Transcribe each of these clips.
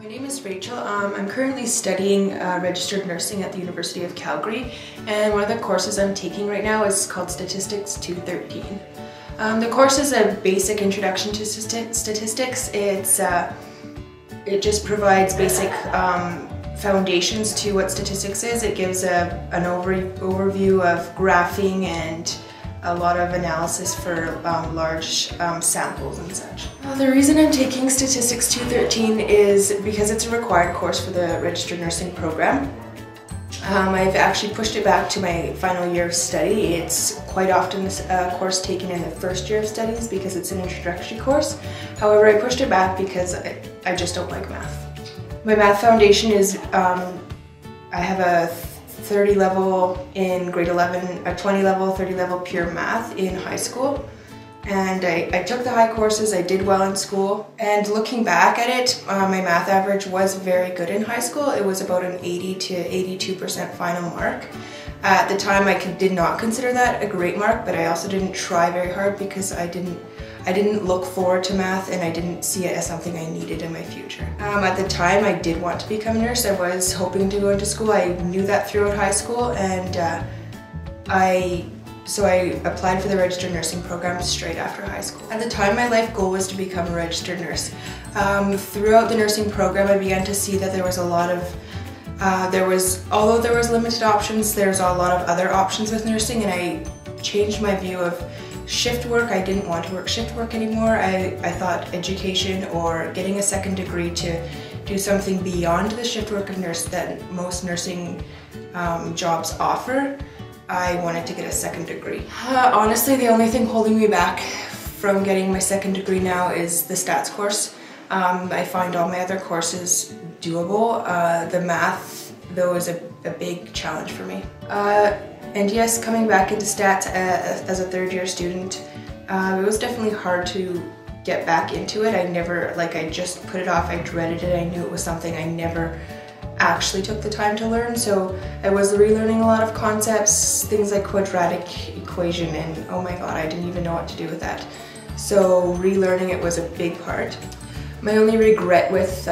name is Rachel. I'm currently studying registered nursing at the University of Calgary, and one of the courses I'm taking right now is called Statistics 213. The course is a basic introduction to statistics. It just provides basic foundations to what statistics is. It gives an overview of graphing and a lot of analysis for large samples and such. The reason I'm taking Statistics 213 is because it's a required course for the registered nursing program. I've actually pushed it back to my final year of study. It's quite often a course taken in the first year of studies because it's an introductory course. However, I pushed it back because I just don't like math. My math foundation is, I have a 30 level in grade 11, a 20 level, 30 level pure math in high school. And I took the high courses, I did well in school. And looking back at it, my math average was very good in high school. It was about an 80 to 82% final mark. At the time, I did not consider that a great mark, but I also didn't try very hard because I didn't look forward to math and I didn't see it as something I needed in my future. At the time, I did want to become a nurse. I was hoping to go into school. I knew that throughout high school, and so I applied for the registered nursing program straight after high school. At the time, my life goal was to become a registered nurse. Throughout the nursing program, I began to see that there was a lot of although there was limited options, there's a lot of other options with nursing, and I changed my view of shift work. I didn't want to work shift work anymore. I thought education or getting a second degree to do something beyond the shift work of nurse that most nursing jobs offer. I wanted to get a second degree. Honestly, the only thing holding me back from getting my second degree now is the stats course. I find all my other courses doable. The math, though, is a big challenge for me. And yes, coming back into stats as a third-year student, it was definitely hard to get back into it. I just put it off. I dreaded it. I knew it was something I never actually took the time to learn, so I was relearning a lot of concepts, things like quadratic equation, and oh my god, I didn't even know what to do with that. So relearning it was a big part. My only regret with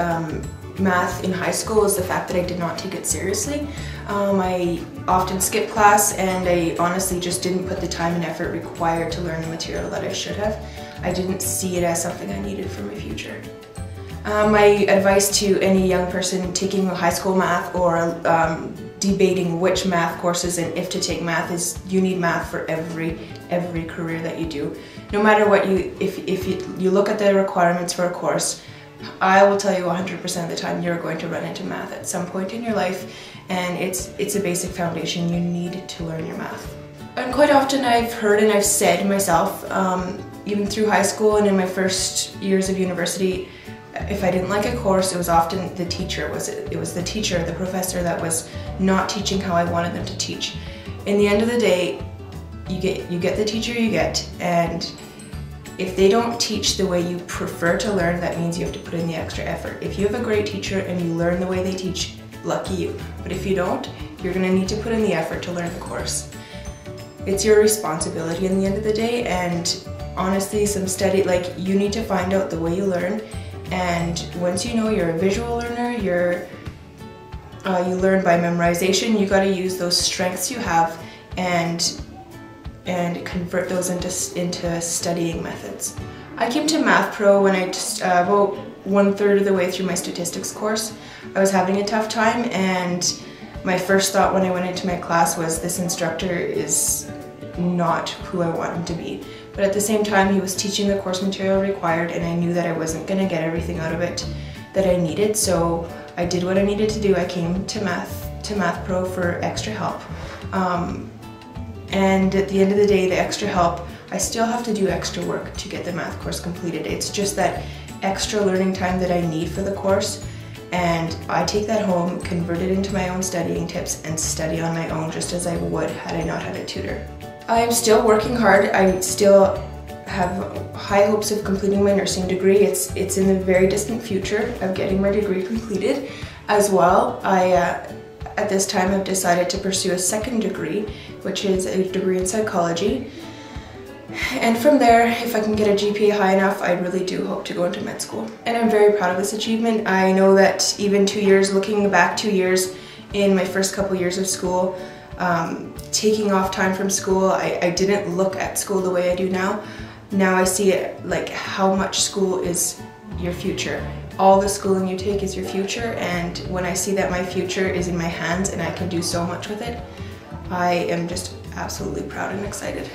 math in high school is the fact that I did not take it seriously. I often skipped class, and I honestly just didn't put the time and effort required to learn the material that I should have. I didn't see it as something I needed for my future. My advice to any young person taking high school math or debating which math courses and if to take math is you need math for every career that you do. No matter what if you look at the requirements for a course, I will tell you 100% of the time you're going to run into math at some point in your life, and it's a basic foundation. You need to learn your math. And quite often I've heard and I've said myself, even through high school and in my first years of university, if I didn't like a course, it was often the teacher. It was the teacher, the professor that was not teaching how I wanted them to teach. In the end of the day, you get the teacher you get, and if they don't teach the way you prefer to learn, that means you have to put in the extra effort. If you have a great teacher and you learn the way they teach, lucky you. But if you don't, you're going to need to put in the effort to learn the course. It's your responsibility in the end of the day, and honestly, you need to find out the way you learn. And once you know you're a visual learner, you learn by memorization. You got to use those strengths you have and convert those into studying methods. I came to MathPro when about 1/3 of the way through my statistics course. I was having a tough time, and my first thought when I went into my class was, this instructor is not who I want him to be. But at the same time, he was teaching the course material required, and I knew that I wasn't going to get everything out of it that I needed, so I did what I needed to do. I came to MathPro for extra help. And at the end of the day, the extra help, I still have to do extra work to get the math course completed. It's just that extra learning time that I need for the course, and I take that home, convert it into my own studying tips, and study on my own just as I would had I not had a tutor. I am still working hard. I still have high hopes of completing my nursing degree. It's in the very distant future of getting my degree completed as well. At this time, I've decided to pursue a second degree, which is a degree in psychology. And from there, if I can get a GPA high enough, I really do hope to go into med school. And I'm very proud of this achievement. I know that even 2 years, looking back 2 years in my first couple years of school, taking off time from school, I didn't look at school the way I do now. Now I see it like how much school is your future. All the schooling you take is your future, and when I see that my future is in my hands and I can do so much with it, I am just absolutely proud and excited.